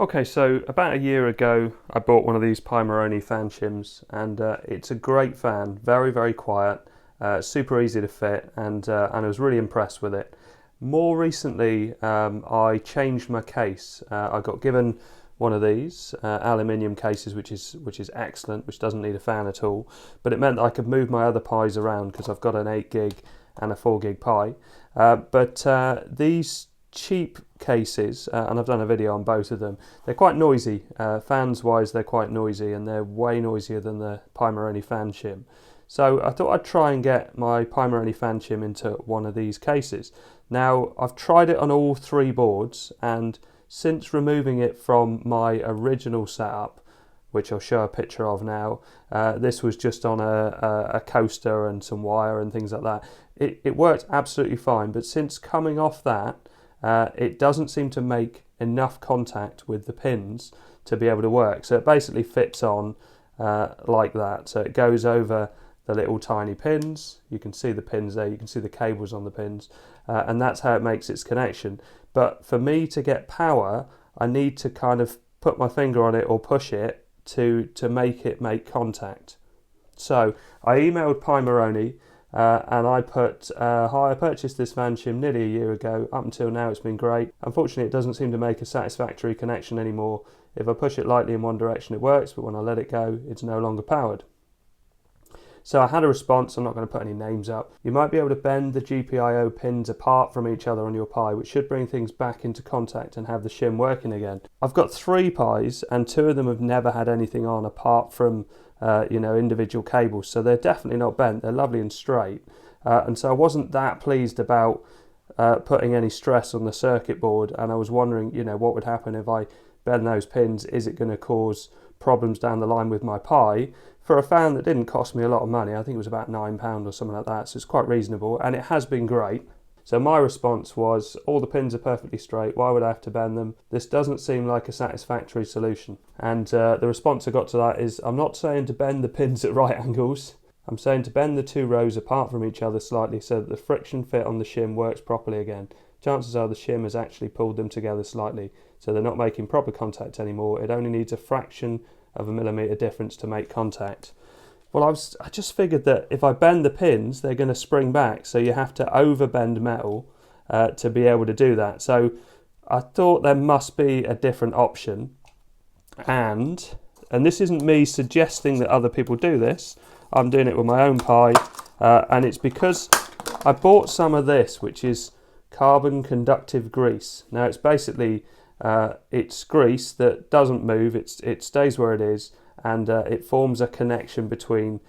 Okay, so about a year ago I bought one of these Pimoroni fan shims, and it's a great fan, very quiet, super easy to fit, and I was really impressed with it. More recently I changed my case. I got given one of these aluminium cases, which is excellent, which doesn't need a fan at all, but it meant that I could move my other Pis around because I've got an 8 gig and a 4 gig Pi. But these cheap cases, and I've done a video on both of them, they're quite noisy. Fans wise, they're quite noisy, and they're way noisier than the Pimoroni fan shim. So I thought I'd try and get my Pimoroni fan shim into one of these cases. Now I've tried it on all three boards, and since removing it from my original setup, which I'll show a picture of now, this was just on a coaster and some wire and things like that. It worked absolutely fine, but since coming off that, it doesn't seem to make enough contact with the pins to be able to work. So it basically fits on like that. So it goes over the little tiny pins. You can see the pins there, you can see the cables on the pins, and that's how it makes its connection. But for me to get power, I need to kind of put my finger on it or push it to make it make contact. So I emailed Pimoroni, and I put, hi, I purchased this fan shim nearly a year ago. Up until now it's been great. Unfortunately it doesn't seem to make a satisfactory connection anymore. If I push it lightly in one direction it works, but when I let it go it's no longer powered. So I had a response. I'm not going to put any names up. You might be able to bend the GPIO pins apart from each other on your Pi, which should bring things back into contact and have the shim working again. I've got 3 Pis and 2 of them have never had anything on apart from individual cables, so they're definitely not bent. They're lovely and straight, and so I wasn't that pleased about putting any stress on the circuit board, and I was wondering, what would happen if I bend those pins? Is it going to cause problems down the line with my Pi? For a fan that didn't cost me a lot of money, I think it was about £9 or something like that, so it's quite reasonable, and it has been great. So my response was, all the pins are perfectly straight, why would I have to bend them? This doesn't seem like a satisfactory solution. And the response I got to that is, I'm not saying to bend the pins at right angles, I'm saying to bend the 2 rows apart from each other slightly so that the friction fit on the shim works properly again. Chances are the shim has actually pulled them together slightly, so they're not making proper contact anymore. It only needs a fraction of a millimetre difference to make contact. Well, I just figured that if I bend the pins, they're going to spring back, so you have to overbend metal to be able to do that. So I thought there must be a different option, and this isn't me suggesting that other people do this. I'm doing it with my own Pi, and it's because I bought some of this, which is carbon conductive grease. Now it's basically it's grease that doesn't move, it stays where it is, and it forms a connection between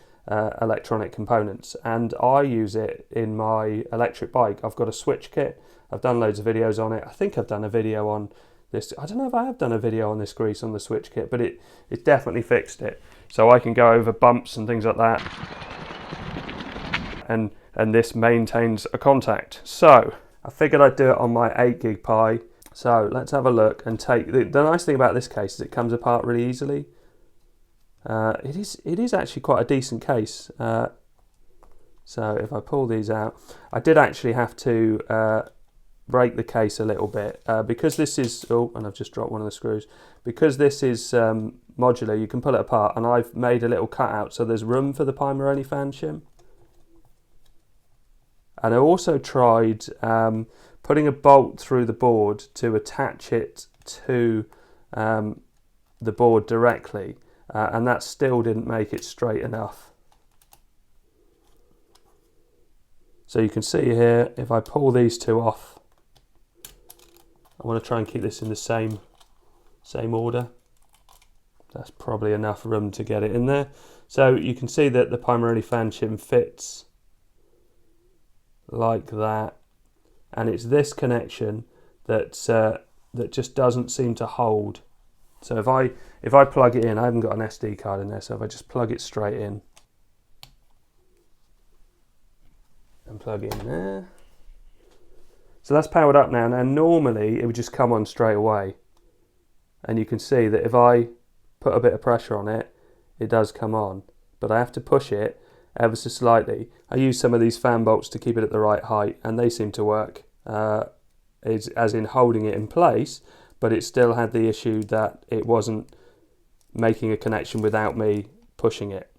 electronic components, and I use it in my electric bike. I've got a switch kit, I've done loads of videos on it. I think I've done a video on this, I don't know if I have done a video on this grease on the switch kit, but it definitely fixed it, so I can go over bumps and things like that, and this maintains a contact. So I figured I'd do it on my 8 gig Pi. So let's have a look and take, the nice thing about this case is it comes apart really easily. It is actually quite a decent case. So if I pull these out, I did actually have to break the case a little bit because this is, oh, and I've just dropped one of the screws. Because this is modular, you can pull it apart, and I've made a little cutout so there's room for the Pimoroni fan shim. And I also tried putting a bolt through the board to attach it to the board directly, and that still didn't make it straight enough. So you can see here, if I pull these 2 off, I want to try and keep this in the same order. That's probably enough room to get it in there. So you can see that the Pimoroni fan shim fits like that, and it's this connection that just doesn't seem to hold. So if I plug it in, I haven't got an SD card in there, so if I just plug it straight in and plug in there, so that's powered up now. Now normally it would just come on straight away, and you can see that if I put a bit of pressure on it, it does come on, but I have to push it ever so slightly. I use some of these fan bolts to keep it at the right height, and they seem to work, as in holding it in place, but it still had the issue that it wasn't making a connection without me pushing it.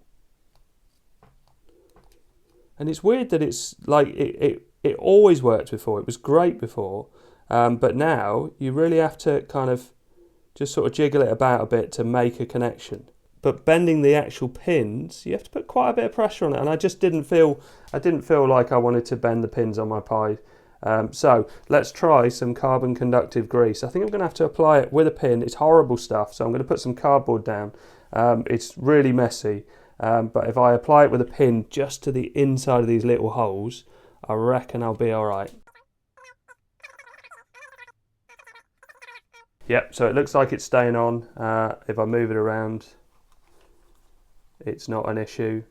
And it's weird that it's like it always worked before. It was great before, but now you really have to kind of just sort of jiggle it about a bit to make a connection. But bending the actual pins, you have to put quite a bit of pressure on it, and I didn't feel like I wanted to bend the pins on my Pi. So let's try some carbon conductive grease. I think I'm going to have to apply it with a pin. It's horrible stuff, so I'm going to put some cardboard down. It's really messy, but if I apply it with a pin just to the inside of these little holes, I reckon I'll be all right. Yep, so it looks like it's staying on. If I move it around, it's not an issue.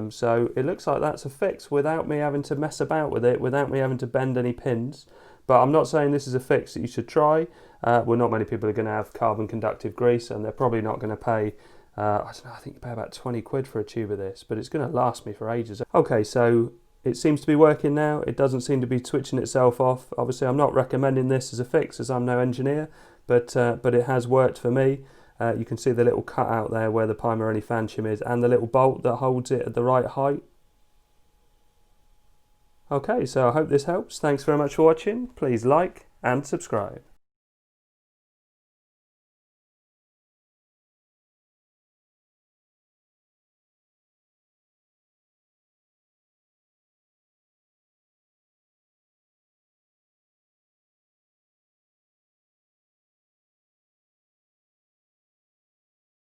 So it looks like that's a fix without me having to mess about with it, without me having to bend any pins. But I'm not saying this is a fix that you should try. Well, not many people are going to have carbon conductive grease, and they're probably not going to pay, I don't know, I think you pay about 20 quid for a tube of this, but it's going to last me for ages. Okay, so it seems to be working now. It doesn't seem to be switching itself off. Obviously, I'm not recommending this as a fix, as I'm no engineer, but it has worked for me. You can see the little cutout there where the Pimoroni fan shim is, and the little bolt that holds it at the right height. Okay, so I hope this helps. Thanks very much for watching. Please like and subscribe.